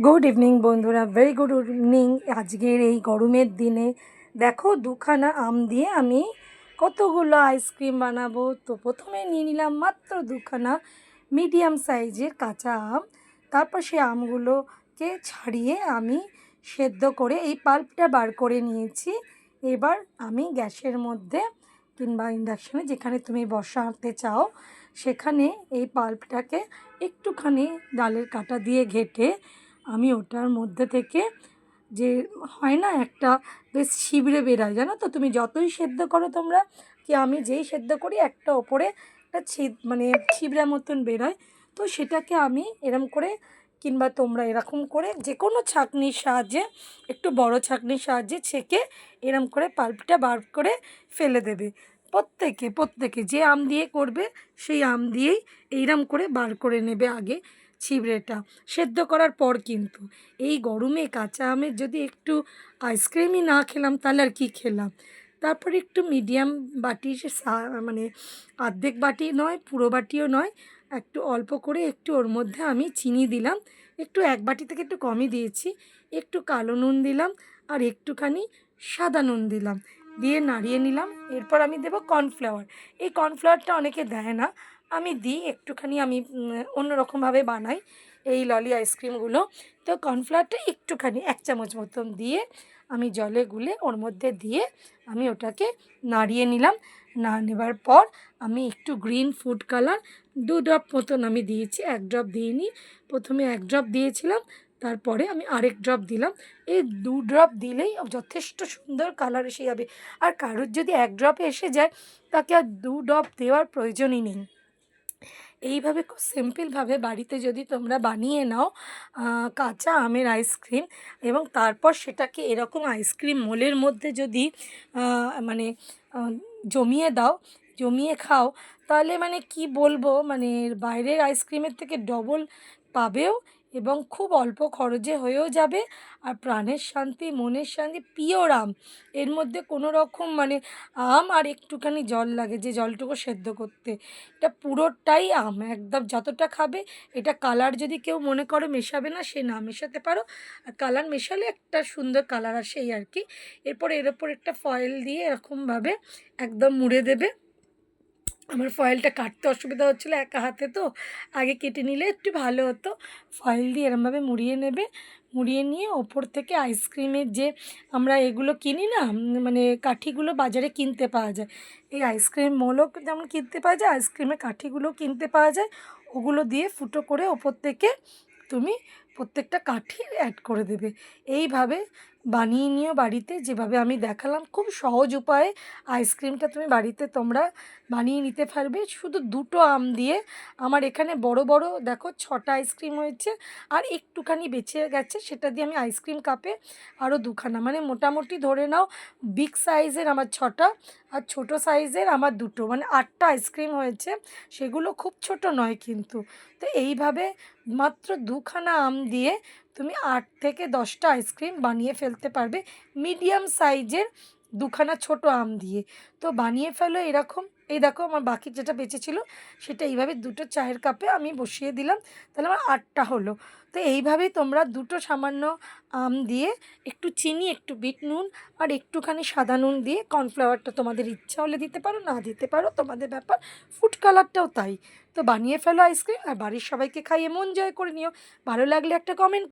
Good evening বন্ধুরা, very good evening. আজকের এই গরমের দিনে দেখো দুখানা আম দিয়ে আমি কতগুলো আইসক্রিম বানাবো। তো প্রথমে নিয়ে নিলাম মাত্র দুখানা মিডিয়াম সাইজের কাঁচা আম। তারপর সেই আমগুলোকে ছাড়িয়ে আমি সেদ্ধ করে এই পাল্পটা বার করে নিয়েছি। এবার আমি গ্যাসের মধ্যে কিংবা ইন্ডাকশানে যেখানে তুমি বসাতে চাও সেখানে এই পাল্পটাকে একটুখানি ডালের কাঁটা দিয়ে ঘেঁটে আমি ওটার মধ্যে থেকে যে হয় না একটা বেশ ছিবড়ে বেরায়, জানো তো, তুমি যতই সেদ্ধ করো তোমরা, কি আমি যেই সেদ্ধ করি একটা ওপরে একটা ছিবড়া মতন বেরোয়। তো সেটাকে আমি এরম করে কিংবা তোমরা এরকম করে যে কোনো ছাঁকনির সাহায্যে, একটু বড় ছাঁকনির সাহায্যে ছেঁকে এরম করে পাল্পটা বার করে ফেলে দেবে। প্রত্যেকে যে আম দিয়ে করবে সেই আম দিয়েই এইরম করে বার করে নেবে আগে ছিবড়েটা সেদ্ধ করার পর। কিন্তু এই গরমে কাঁচা আমের যদি একটু আইসক্রিমই না খেলাম তাহলে আর কী খেলাম। তারপরে একটু মিডিয়াম বাটি, মানে অর্ধেক বাটি নয়, পুরো বাটিও নয়, একটু অল্প করে একটু ওর মধ্যে আমি চিনি দিলাম, একটু এক বাটি থেকে একটু কমই দিয়েছি, একটু কালো নুন দিলাম আর একটুখানি সাদা নুন দিলাম, দিয়ে নাড়িয়ে নিলাম। এরপর আমি দেবো কর্নফ্লাওয়ার। এই কর্নফ্লাওয়ারটা অনেকে দেয় না, আমি দিই একটুখানি, আমি অন্যরকমভাবে বানাই এই ললি আইসক্রিমগুলো। তো কর্নফ্লাওয়ারটা একটুখানি 1 চামচ মতন দিয়ে আমি জলে গুলে ওর মধ্যে দিয়ে আমি ওটাকে নাড়িয়ে নিলাম। না নেবার পর আমি একটু গ্রিন ফুড কালার 2 ড্রপ মতন আমি দিয়েছি, 1 ড্রপ দিইনি। প্রথমে 1 ড্রপ দিয়েছিলাম, তারপরে আমি আরেক ড্রপ দিলাম। এই 2 ড্রপ দিলেই যথেষ্ট সুন্দর কালার এসে যাবে। আর কারোর যদি 1 ড্রপে এসে যায় তাকে আর 2 ড্রপ দেওয়ার প্রয়োজনই নেই। এইভাবে খুব সিম্পলভাবে বাড়িতে যদি তোমরা বানিয়ে নাও কাঁচা আমের আইসক্রিম, এবং তারপর সেটাকে এরকম আইসক্রিম মোলের মধ্যে যদি মানে জমিয়ে দাও, জমিয়ে খাও, তাহলে মানে কি বলবো, মানে বাইরের আইসক্রিমের থেকে ডবল পাবেও এবং খুব অল্প খরচে হয়েও যাবে। আর প্রাণের শান্তি, মনের শান্তি, পিওর আম, এর মধ্যে কোনো রকম মানে আম আর একটুখানি জল লাগে যে জলটুকু সেদ্ধ করতে, এটা পুরোটাই আম একদম যতটা খাবে। এটা কালার যদি কেউ মনে করো মেশাবে না, সে না মেশাতে পারো, আর কালার মেশালে একটা সুন্দর কালার আসে এই আর কি। এরপর এর ওপর একটা ফয়েল দিয়ে এরকমভাবে একদম মুড়ে দেবে। আমার ফয়েলটা কাটতে অসুবিধা হচ্ছিলো একা হাতে, তো আগে কেটে নিলে একটু ভালো হতো। ফয়েল দিয়ে এরমভাবে মুড়িয়ে নেবে, মুড়িয়ে নিয়ে ওপর থেকে আইসক্রিমের যে আমরা এগুলো কিনি না, মানে কাঠিগুলো বাজারে কিনতে পাওয়া যায়, এই আইসক্রিম মোলও যেমন কিনতে পাওয়া যায়, আইসক্রিমের কাঠিগুলোও কিনতে পাওয়া যায়, ওগুলো দিয়ে ফুটো করে ওপর থেকে তুমি প্রত্যেকটা কাঠি অ্যাড করে দেবে। এইভাবে বানিয়ে নিও বাড়িতে, যেভাবে আমি দেখালাম খুব সহজ উপায়ে আইসক্রিমটা তুমি বাড়িতে তোমরা বানিয়ে নিতে পারবে শুধু 2টো আম দিয়ে। আমার এখানে বড় বড় দেখো 6টা আইসক্রিম হয়েছে, আর একটুখানি বেঁচে গেছে, সেটা দিয়ে আমি আইসক্রিম কাপে আরও 2খানা, মানে মোটামুটি ধরে নাও বিগ সাইজের আমার 6টা আর ছোটো সাইজের আমার 2টো, মানে 8টা আইসক্রিম হয়েছে। সেগুলো খুব ছোট নয় কিন্তু। তো এইভাবে মাত্র 2খানা আম দিয়ে তুমি 8 থেকে 10টা আইসক্রিম বানিয়ে ফেলতে পারবে মিডিয়াম সাইজের 2খানা ছোটো আম দিয়ে। তো বানিয়ে ফেলো এরকম। এই দেখো আমার বাকি যেটা বেঁচে ছিল সেটা এইভাবে 2টো চায়ের কাপে আমি বসিয়ে দিলাম, তাহলে আমার 8টা হলো। তো এইভাবেই তোমরা 2টো সামান্য আম দিয়ে একটু চিনি, একটু বিট নুন আর একটুখানি সাদা নুন দিয়ে, কর্নফ্লাওয়ারটা তোমাদের ইচ্ছা হলে দিতে পারো, না দিতে পারো তোমাদের ব্যাপার, ফুড কালারটাও তাই। তো বানিয়ে ফেলো আইসক্রিম আর বাড়ির সবাইকে খাইয়ে মন জয় করে নিও। ভালো লাগলে একটা কমেন্ট